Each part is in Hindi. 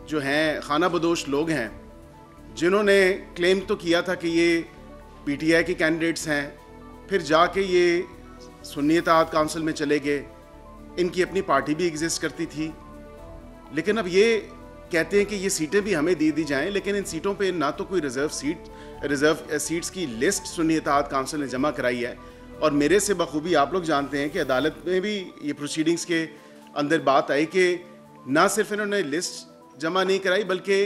जो हैं खाना बदोश लोग हैं, जिन्होंने क्लेम तो किया था कि ये पीटीआई के कैंडिडेट्स हैं, फिर जाके ये सुन्नी इत्तेहाद काउंसिल में चले गए। इनकी अपनी पार्टी भी एग्जिस्ट करती थी, लेकिन अब ये कहते हैं कि ये सीटें भी हमें दे दी जाएं, लेकिन इन सीटों पे ना तो कोई रिजर्व सीट्स की लिस्ट सुन्नी इत्तेहाद काउंसिल ने जमा कराई है। और मेरे से बखूबी आप लोग जानते हैं कि अदालत में भी ये प्रोसीडिंग्स के अंदर बात आई कि ना सिर्फ इन्होंने लिस्ट जमा नहीं कराई, बल्कि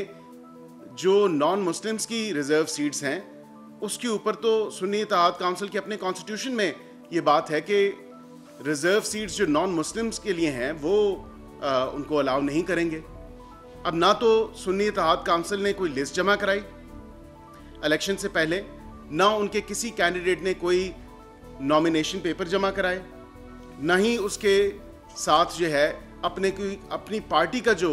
जो नॉन मुस्लिम्स की रिजर्व सीट्स हैं उसके ऊपर तो सुन्नी इत्तेहाद काउंसिल के अपने कॉन्स्टिट्यूशन में ये बात है कि रिजर्व सीट्स जो नॉन मुस्लिम्स के लिए हैं वो उनको अलाउ नहीं करेंगे। अब ना तो सुन्नी इत्तेहाद काउंसिल ने कोई लिस्ट जमा कराई इलेक्शन से पहले, ना उनके किसी कैंडिडेट ने कोई नॉमिनेशन पेपर जमा कराए, ना ही उसके साथ जो है अपनी पार्टी का जो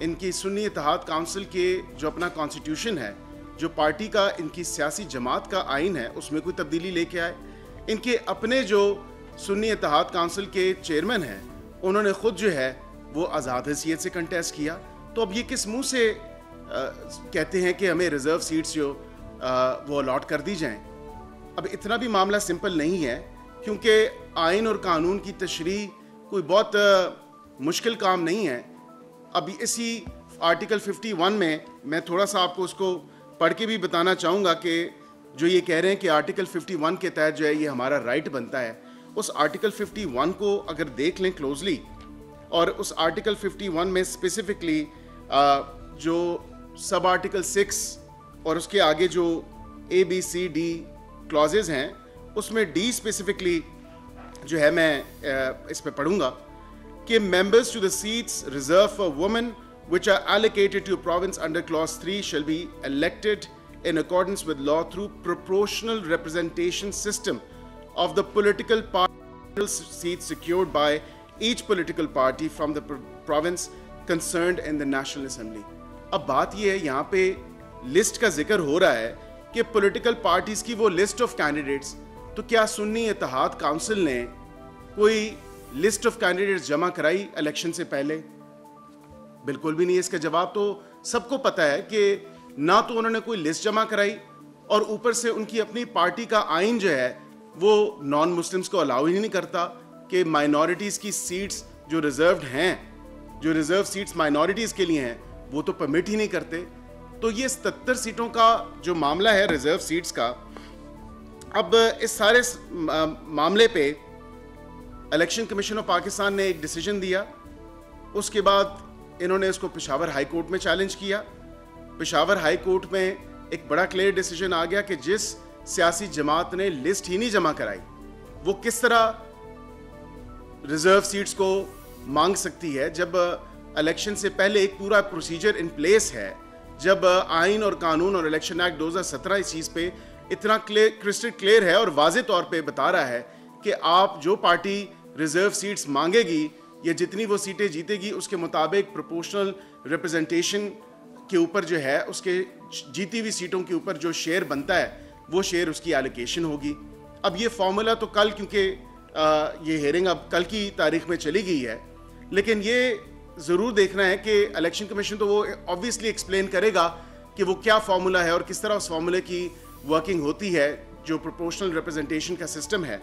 इनकी सुन्नी इत्तेहाद काउंसिल के जो अपना कॉन्स्टिट्यूशन है, जो पार्टी का इनकी सियासी जमात का आइन है, उसमें कोई तब्दीली लेके आए। इनके अपने जो सुन्नी इत्तेहाद काउंसिल के चेयरमैन हैं, उन्होंने खुद जो है वो आज़ाद हैसियत से कंटेस्ट किया। तो अब ये किस मुंह से कहते हैं कि हमें रिजर्व सीट्स जो वो अलॉट कर दी जाएं। अब इतना भी मामला सिंपल नहीं है, क्योंकि आइन और कानून की तशरीह कोई बहुत मुश्किल काम नहीं है। अभी इसी आर्टिकल 51 में मैं थोड़ा सा आपको उसको पढ़ के भी बताना चाहूँगा कि जो ये कह रहे हैं कि आर्टिकल 51 के तहत जो है ये हमारा राइट बनता है, उस आर्टिकल 51 को अगर देख लें क्लोजली, और उस आर्टिकल 51 में स्पेसिफिकली जो सब आर्टिकल 6 और उसके आगे जो ABCD क्लॉजेज हैं, उसमें D स्पेसिफिकली जो है मैं इस पे पढ़ूंगा कि members to the seats reserved for women which are allocated to a province under clause 3 shall be elected in accordance with law through proportional representation system of the political party seats secured by each political party from the province concerned in the National Assembly। अब बात ये है, यहाँ पे लिस्ट का जिक्र हो रहा है कि पॉलिटिकल पार्टीज की वो लिस्ट ऑफ कैंडिडेट्स, तो क्या सुन्नी इत्तेहाद काउंसिल ने कोई लिस्ट ऑफ कैंडिडेट्स जमा कराई इलेक्शन से पहले? बिल्कुल भी नहीं। इसका जवाब तो सबको पता है कि ना तो उन्होंने कोई लिस्ट जमा कराई, और ऊपर से उनकी अपनी पार्टी का आइन जो है वो नॉन मुस्लिम्स को अलाउ ही नहीं करता कि माइनॉरिटीज़ की सीट्स जो रिजर्व्ड हैं, जो रिजर्व सीट्स माइनॉरिटीज़ के लिए हैं, वो तो परमिट ही नहीं करते। तो ये 77 सीटों का जो मामला है रिजर्व सीट्स का, अब इस सारे मामले पे इलेक्शन कमीशन ऑफ पाकिस्तान ने एक डिसीजन दिया। उसके बाद इन्होंने इसको पेशावर हाई कोर्ट में चैलेंज किया। पेशावर हाई कोर्ट में एक बड़ा क्लियर डिसीजन आ गया कि जिस सियासी जमात ने लिस्ट ही नहीं जमा कराई, वो किस तरह रिजर्व सीट्स को मांग सकती है, जब इलेक्शन से पहले एक पूरा प्रोसीजर इन प्लेस है, जब आइन और कानून और इलेक्शन एक्ट 2017 इस चीज़ पे इतना क्रिस्टल क्लियर है और वाज़े तौर पे बता रहा है कि आप जो पार्टी रिजर्व सीट्स मांगेगी या जितनी वो सीटें जीतेगी, उसके मुताबिक प्रोपोर्शनल रिप्रेजेंटेशन के ऊपर जो है, उसके जीती हुई सीटों के ऊपर जो शेयर बनता है, वो शेयर उसकी एलोकेशन होगी। अब ये फॉर्मूला तो कल, क्योंकि ये हेयरिंग अब कल की तारीख में चली गई है, लेकिन ये ज़रूर देखना है कि इलेक्शन कमीशन तो वो ऑब्वियसली एक्सप्लेन करेगा कि वो क्या फार्मूला है और किस तरह उस फार्मूले की वर्किंग होती है, जो प्रोपोर्शनल रिप्रेजेंटेशन का सिस्टम है।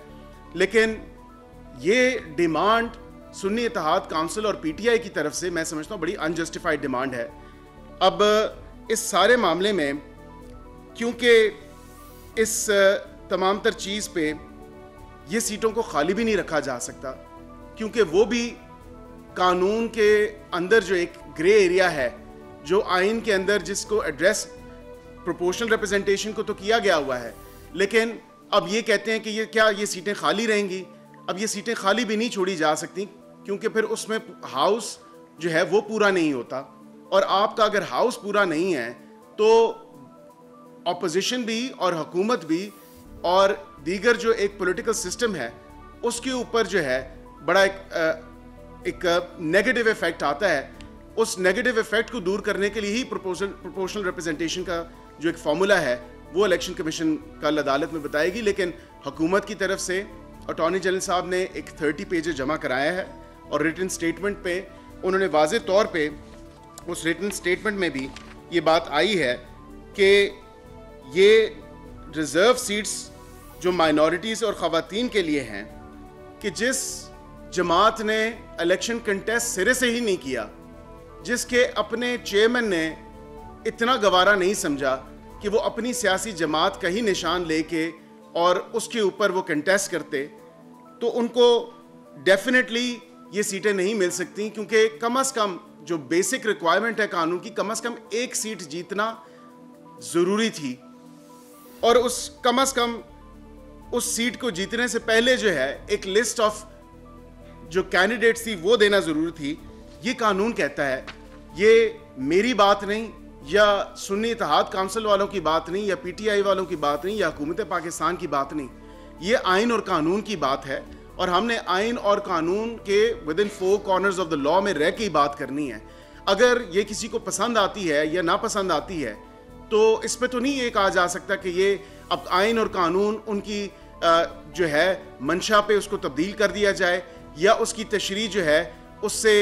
लेकिन ये डिमांड सुन्नी इत्तेहाद काउंसिल और PTI की तरफ से मैं समझता हूँ बड़ी अनजस्टिफाइड डिमांड है। अब इस सारे मामले में, क्योंकि इस तमाम तर चीज़ पे ये सीटों को खाली भी नहीं रखा जा सकता, क्योंकि वो भी कानून के अंदर जो एक ग्रे एरिया है, जो आइन के अंदर जिसको एड्रेस प्रोपोर्शनल रिप्रेजेंटेशन को तो किया गया हुआ है, लेकिन अब ये कहते हैं कि ये सीटें खाली रहेंगी। अब ये सीटें खाली भी नहीं छोड़ी जा सकती, क्योंकि फिर उसमें हाउस जो है वो पूरा नहीं होता, और आपका अगर हाउस पूरा नहीं है तो ऑपोजिशन भी और हुकूमत भी और दीगर जो एक पॉलिटिकल सिस्टम है उसके ऊपर जो है बड़ा एक नेगेटिव इफेक्ट आता है। उस नेगेटिव इफेक्ट को दूर करने के लिए ही प्रोपोर्शनल रिप्रेजेंटेशन का जो एक फार्मूला है वो इलेक्शन कमीशन कल अदालत में बताएगी। लेकिन हुकूमत की तरफ से अटॉर्नी जनरल साहब ने एक 30 पेजेस जमा कराया है, और रिटन स्टेटमेंट पे उन्होंने वाज़े तौर पे उस रिटन स्टेटमेंट में भी ये बात आई है कि ये रिजर्व सीट्स जो माइनॉरिटीज़ और ख़वातीन के लिए हैं, कि जिस जमात ने इलेक्शन कंटेस्ट सिरे से ही नहीं किया, जिसके अपने चेयरमैन ने इतना गवारा नहीं समझा कि वो अपनी सियासी जमात का ही निशान लेके और उसके ऊपर वो कंटेस्ट करते, तो उनको डेफिनेटली ये सीटें नहीं मिल सकती, क्योंकि कम से कम जो बेसिक रिक्वायरमेंट है कानून की, कम से कम एक सीट जीतना ज़रूरी थी। और उस कम से कम उस सीट को जीतने से पहले जो है एक लिस्ट ऑफ जो कैंडिडेट्स थी वो देना ज़रूरी थी। ये कानून कहता है, ये मेरी बात नहीं, या सुन्नी इत्तेहाद काउंसिल वालों की बात नहीं, या पीटीआई वालों की बात नहीं, या हुकूमत पाकिस्तान की बात नहीं, ये आइन और कानून की बात है। और हमने आइन और कानून के with in 4 corners of the law में रह के ही बात करनी है। अगर ये किसी को पसंद आती है या ना पसंद आती है, तो इस पे तो नहीं ये कहा जा सकता कि ये अब आइन और कानून उनकी जो है मंशा पे उसको तब्दील कर दिया जाए, या उसकी तशरीह जो है उससे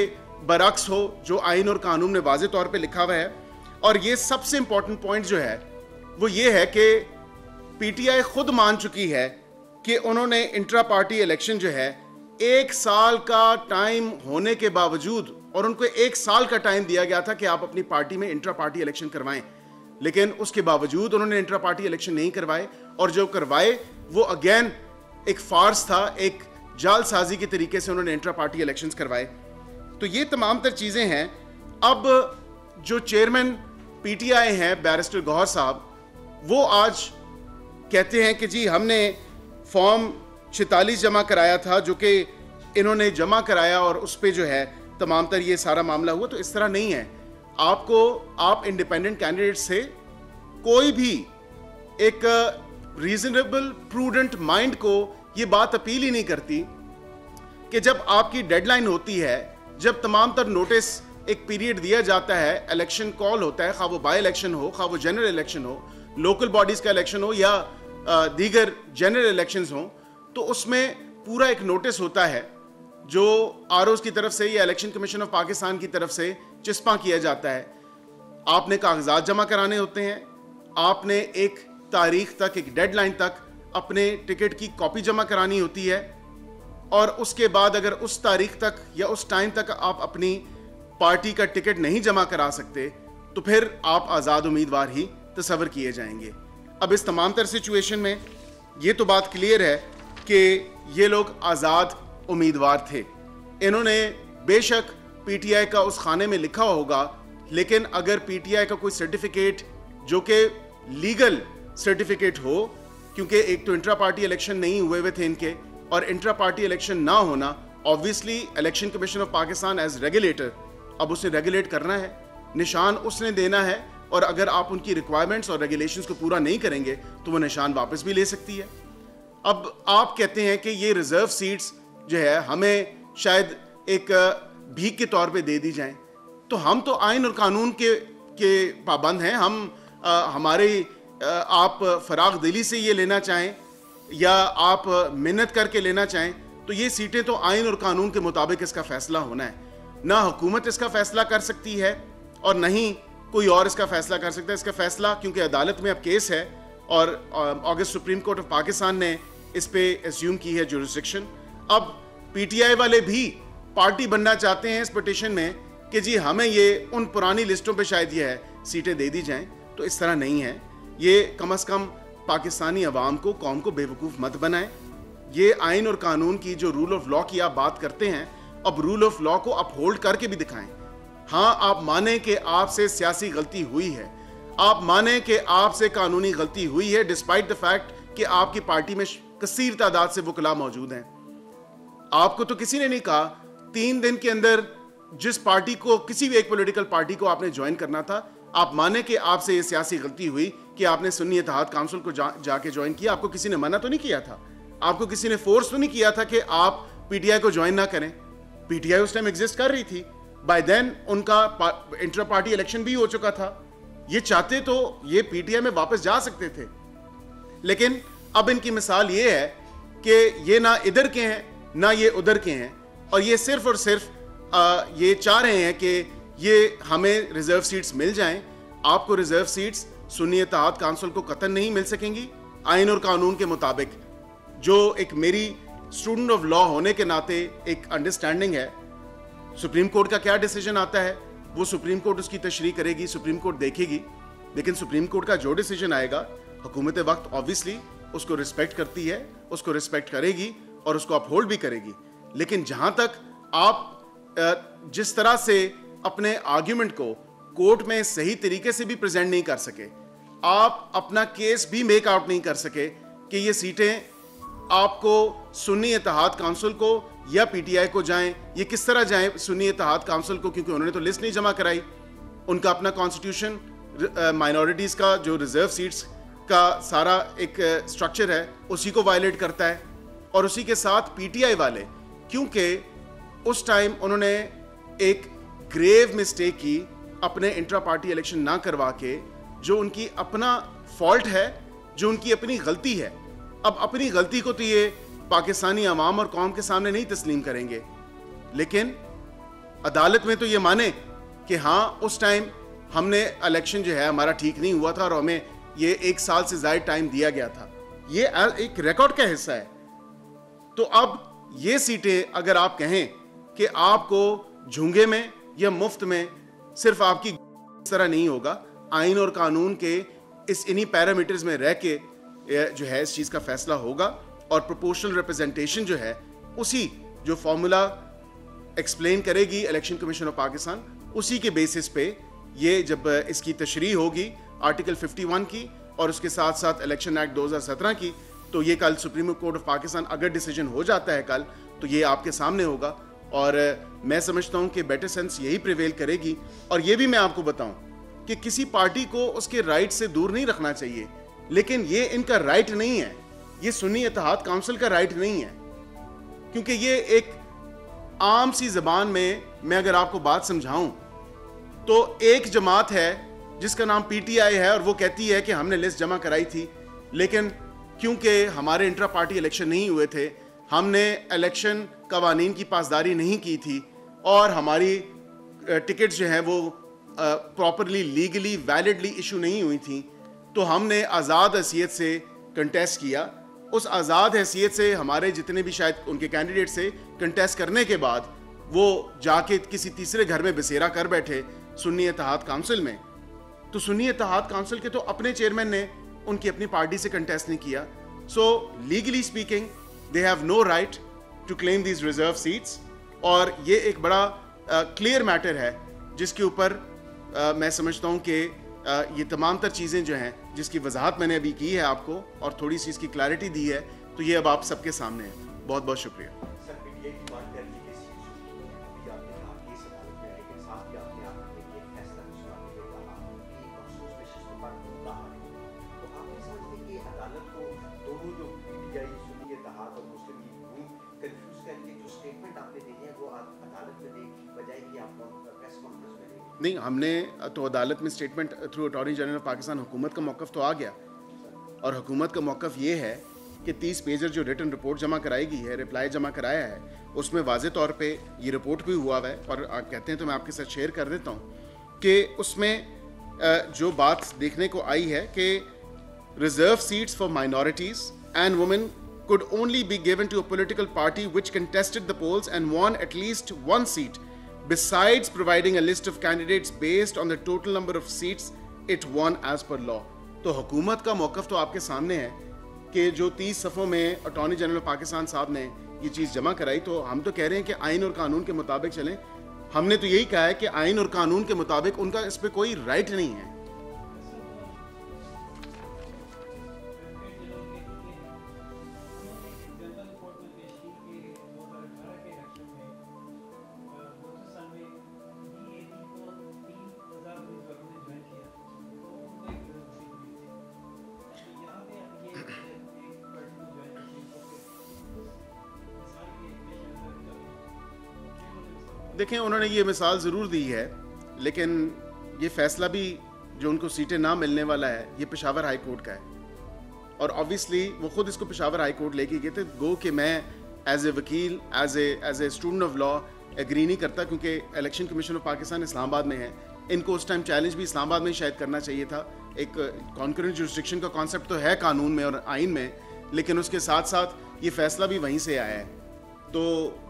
बरअक्स हो जो आइन और कानून में वाज़े तौर पे लिखा हुआ है। और ये सबसे इंपॉर्टेंट पॉइंट जो है वो ये है कि पीटीआई खुद मान चुकी है कि उन्होंने इंट्रा पार्टी इलेक्शन जो है 1 साल का टाइम होने के बावजूद, और उनको 1 साल का टाइम दिया गया था कि आप अपनी पार्टी में इंट्रा पार्टी इलेक्शन करवाएं, लेकिन उसके बावजूद उन्होंने इंट्रा पार्टी इलेक्शन नहीं करवाए। और जो करवाए वो अगेन एक फार्स था, एक जालसाजी के तरीके से उन्होंने इंट्रा पार्टी इलेक्शंस करवाए। तो ये तमाम तर चीज़ें हैं। अब जो चेयरमैन पीटीआई हैं बैरिस्टर गौहर साहब, वो आज कहते हैं कि जी हमने फॉर्म 46 जमा कराया था, जो कि इन्होंने जमा कराया और उस पर जो है तमाम तर ये सारा मामला हुआ। तो इस तरह नहीं है। आप इंडिपेंडेंट कैंडिडेट से कोई भी एक रीजनेबल प्रूडेंट माइंड को ये बात अपील ही नहीं करती कि जब आपकी डेडलाइन होती है, जब तमाम तर नोटिस एक पीरियड दिया जाता है, इलेक्शन कॉल होता है, खा वो बाई इलेक्शन हो, खा वो जनरल इलेक्शन हो, लोकल बॉडीज का इलेक्शन हो, या दीगर जनरल इलेक्शंस हो, तो उसमें पूरा एक नोटिस होता है जो आरओज़ की तरफ से या इलेक्शन कमीशन ऑफ पाकिस्तान की तरफ से चिस्पा किया जाता है। आपने कागजात जमा कराने होते हैं, आपने एक तारीख तक, एक डेडलाइन तक अपने टिकट की कॉपी जमा करानी होती है, और उसके बाद अगर उस तारीख तक या उस टाइम तक आप अपनी पार्टी का टिकट नहीं जमा करा सकते, तो फिर आप आज़ाद उम्मीदवार ही तस्वर किए जाएंगे। अब इस तमाम तर सिचुएशन में ये तो बात क्लियर है कि ये लोग आज़ाद उम्मीदवार थे। इन्होंने बेशक पीटीआई का उस खाने में लिखा होगा, लेकिन अगर पीटीआई का कोई सर्टिफिकेट जो कि लीगल सर्टिफिकेट हो, क्योंकि एक तो इंट्रा पार्टी इलेक्शन नहीं हुए हुए थे इनके, और इंट्रा पार्टी इलेक्शन ना होना, obviously election commission of Pakistan as regulator अब उसने रेगुलेट करना है, निशान उसने देना है, और अगर आप उनकी रिक्वायरमेंट्स और रेगुलेशंस को पूरा नहीं करेंगे तो वो निशान वापस भी ले सकती है। अब आप कहते हैं कि ये रिजर्व सीट्स जो है हमें शायद एक भीख के तौर पे दे दी जाएं, तो हम तो आइन और कानून के पाबंद हैं। आप फराग दिली से ये लेना चाहें या आप मिन्नत करके लेना चाहें, तो ये सीटें तो आइन और कानून के मुताबिक इसका फैसला होना है। ना हुकूमत इसका फैसला कर सकती है और न ही कोई और इसका फैसला कर सकता है। इसका फैसला क्योंकि अदालत में अब केस है और अगस्त सुप्रीम कोर्ट ऑफ पाकिस्तान ने इस पे एज्यूम की है जुरिस्डिक्शन। अब पीटीआई वाले भी पार्टी बनना चाहते हैं इस पिटीशन में कि जी हमें ये उन पुरानी लिस्टों पे शायद ये है सीटें दे दी जाएं, तो इस तरह नहीं है। ये कम से कम पाकिस्तानी अवाम को, कौम को बेवकूफ़ मत बनाएं। ये आइन और कानून की जो रूल ऑफ लॉ की आप बात करते हैं, अब रूल ऑफ लॉ को अपहोल्ड करके भी दिखाएं। हाँ, आप माने कि आपसे सियासी गलती हुई है, आप माने कि आपसे कानूनी गलती हुई है, डिस्पाइट द फैक्ट कि आपकी पार्टी में कसीर तादाद से वकला मौजूद हैं। आपको तो किसी ने नहीं कहा 3 दिन के अंदर जिस पार्टी को, किसी भी एक पॉलिटिकल पार्टी को आपने ज्वाइन करना था, आप माने कि आपसे ये सियासी गलती हुई कि आपने सुन्नी इत्तेहाद काउंसिल को जाके ज्वाइन किया। आपको किसी ने मना तो नहीं किया था, आपको किसी ने फोर्स तो नहीं किया था कि आप पीटीआई को ज्वाइन ना करें। पीटीआई उस टाइम एग्जिस्ट कर रही थी, बाय देन उनका इंटर पार्टी इलेक्शन भी हो चुका था। ये चाहते तो ये पीटीआई में वापस जा सकते थे, लेकिन अब इनकी मिसाल ये है कि ये ना इधर के हैं ना ये उधर के हैं, और ये सिर्फ और सिर्फ ये चाह रहे हैं कि ये हमें रिजर्व सीट्स मिल जाएं, आपको रिजर्व सीट्स सुन्नी इत्तेहाद काउंसिल को कतई नहीं मिल सकेंगी। आइन और कानून के मुताबिक जो एक मेरी स्टूडेंट ऑफ लॉ होने के नाते एक अंडरस्टैंडिंग है, सुप्रीम कोर्ट का क्या डिसीजन आता है वो सुप्रीम कोर्ट उसकी तशरीह करेगी, सुप्रीम कोर्ट देखेगी, लेकिन सुप्रीम कोर्ट का जो डिसीजन आएगा हुकूमत वक्त ऑब्वियसली उसको रिस्पेक्ट करती है, उसको रिस्पेक्ट करेगी और उसको अपहोल्ड भी करेगी। लेकिन जहां तक आप जिस तरह से अपने आर्ग्यूमेंट को कोर्ट में सही तरीके से भी प्रेजेंट नहीं कर सके, आप अपना केस भी मेक आउट नहीं कर सके कि ये सीटें आपको सुन्नी इत्तेहाद काउंसिल को या पीटीआई को जाएं, ये किस तरह जाएं सुन्नी इत्तेहाद काउंसिल को, क्योंकि उन्होंने तो लिस्ट नहीं जमा कराई। उनका अपना कॉन्स्टिट्यूशन माइनॉरिटीज का जो रिजर्व सीट्स का सारा एक स्ट्रक्चर है उसी को वायलेट करता है। और उसी के साथ पीटीआई वाले, क्योंकि उस टाइम उन्होंने एक ग्रेव मिस्टेक की अपने इंट्रा पार्टी इलेक्शन ना करवा के, जो उनकी अपना फॉल्ट है, जो उनकी अपनी गलती है। अब अपनी गलती को तो ये पाकिस्तानी अवाम और कौम के सामने नहीं तस्लीम करेंगे, लेकिन अदालत में तो ये माने कि हाँ उस टाइम हमने इलेक्शन जो है हमारा ठीक नहीं हुआ था और हमें ये 1 साल से ज्यादा टाइम दिया गया था, ये एक रिकॉर्ड का हिस्सा है। तो अब ये सीटें अगर आप कहें कि आपको झुंगे में या मुफ्त में सिर्फ आपकी इस तरह नहीं होगा, आइन और कानून के इन्हीं पैरामीटर्स में रह के जो है इस चीज का फैसला होगा और प्रोपोर्शनल रिप्रेजेंटेशन जो है उसी जो फॉर्मूला एक्सप्लेन करेगी इलेक्शन कमीशन ऑफ पाकिस्तान, उसी के बेसिस पे ये जब इसकी तशरीह होगी आर्टिकल 51 की और उसके साथ साथ इलेक्शन एक्ट 2017 की, तो ये कल सुप्रीम कोर्ट ऑफ पाकिस्तान अगर डिसीजन हो जाता है कल, तो ये आपके सामने होगा। और मैं समझता हूं कि बेटर सेंस यही प्रिवेल करेगी। और ये भी मैं आपको बताऊं कि किसी पार्टी को उसके राइट से दूर नहीं रखना चाहिए, लेकिन ये इनका राइट नहीं है, ये सुन्नी इत्तेहाद काउंसिल का राइट नहीं है, क्योंकि ये एक आम सी जबान में मैं अगर आपको बात समझाऊं तो एक जमात है जिसका नाम पीटीआई है और वो कहती है कि हमने लिस्ट जमा कराई थी, लेकिन क्योंकि हमारे इंट्रा पार्टी इलेक्शन नहीं हुए थे, हमने इलेक्शन कवानीन की पासदारी नहीं की थी और हमारी टिकट्स जो हैं वो प्रॉपरली लीगली वैलिडली इशू नहीं हुई थी, तो हमने आज़ाद हैसियत से कंटेस्ट किया। उस आज़ाद हैसियत से हमारे जितने भी शायद उनके कैंडिडेट से कंटेस्ट करने के बाद वो जाके किसी तीसरे घर में बसेरा कर बैठे सुन्नी इत्तेहाद काउंसिल में। तो सुन्नी इत्तेहाद काउंसिल के तो अपने चेयरमैन ने उनकी अपनी पार्टी से कंटेस्ट नहीं किया। So legally speaking they have no right to claim these reserve seats. और ये एक बड़ा क्लियर मैटर है जिसके ऊपर मैं समझता हूँ कि ये तमाम तर चीज़ें जो हैं जिसकी वजाहत मैंने अभी की है आपको और थोड़ी सी इसकी क्लैरिटी दी है, तो ये अब आप सबके सामने है। बहुत बहुत शुक्रिया। नहीं, हमने तो अदालत में statement through attorney general of Pakistan, हुकूमत का मौक़िफ़ तो आ गया और हुकूमत का मौक़िफ़ ये है कि 30 पेजर जो रिटन रिपोर्ट जमा कराई गई है, रिप्लाई जमा कराया है, उसमें वाज़े तौर पे ये रिपोर्ट भी हुआ है और कहते हैं तो मैं आपके साथ शेयर कर देता हूँ कि उसमें जो बात देखने को आई है कि reserve seats for minorities and women could only be given to a political party which contested the polls and won at least one seat, besides providing a list of candidates based on the total number of seats it won as per law। तो हुकूमत का मौक़िफ़ तो आपके सामने है कि जो 30 सफ़ों में अटॉर्नी जनरल पाकिस्तान साहब ने ये चीज़ जमा कराई, तो हम तो कह रहे हैं कि आइन और कानून के मुताबिक चलें। हमने तो यही कहा है कि आइन और कानून के मुताबिक उनका इस पर कोई राइट नहीं है। देखें, उन्होंने ये मिसाल ज़रूर दी है, लेकिन ये फ़ैसला भी जो उनको सीटें ना मिलने वाला है ये पेशावर हाई कोर्ट का है और ऑब्वियसली वो ख़ुद इसको पेशावर हाई कोर्ट लेके गए थे। गो कि मैं एज ए वकील, as a student of law agree नहीं करता, क्योंकि election commission of Pakistan Islamabad में है। इनको उस टाइम चैलेंज भी इस्लामाबाद में शायद करना चाहिए था। एक कॉन्करेंट जुरिस्डिक्शन का कॉन्सेप्ट तो है कानून में और आइन में, लेकिन उसके साथ साथ ये फैसला भी वहीं से आया है। तो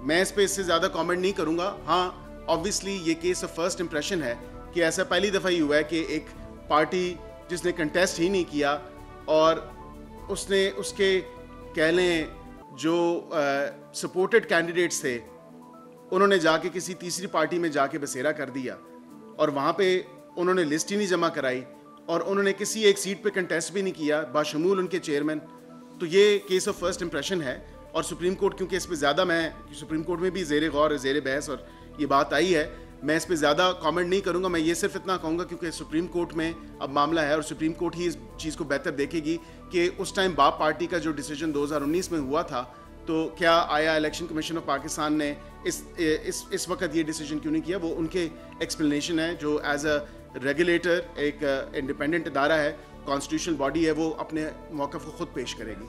मैं इस पर इससे ज़्यादा कमेंट नहीं करूँगा। हाँ, ऑब्वियसली ये केस ऑफ फर्स्ट इंप्रेशन है कि ऐसा पहली दफ़ा ही हुआ है कि एक पार्टी जिसने कंटेस्ट ही नहीं किया और उसने उसके कह लें जो सपोर्टेड कैंडिडेट्स थे उन्होंने जाके किसी तीसरी पार्टी में जाके बसेरा कर दिया और वहाँ पे उन्होंने लिस्ट ही नहीं जमा कराई और उन्होंने किसी एक सीट पे कंटेस्ट भी नहीं किया बाशमूल उनके चेयरमैन। तो ये केस ऑफ फर्स्ट इंप्रेशन है और सुप्रीम कोर्ट, क्योंकि इस पर ज़्यादा मैं सुप्रीम कोर्ट में भी ज़ेर गौर ज़ेर बहस और ये बात आई है, मैं इस पर ज़्यादा कमेंट नहीं करूँगा। मैं ये सिर्फ इतना कहूँगा क्योंकि सुप्रीम कोर्ट में अब मामला है और सुप्रीम कोर्ट ही इस चीज़ को बेहतर देखेगी कि उस टाइम बाप पार्टी का जो डिसीजन 2019 में हुआ था, तो क्या आया इलेक्शन कमीशन ऑफ पाकिस्तान ने इस वक्त ये डिसीजन क्यों नहीं किया। वो उनके एक्सप्लेनेशन है जो एज अ रेगुलेटर एक इंडिपेंडेंट इदारा है, कॉन्स्टिट्यूशनल बॉडी है, वो अपने मौक़िफ़ को खुद पेश करेगी।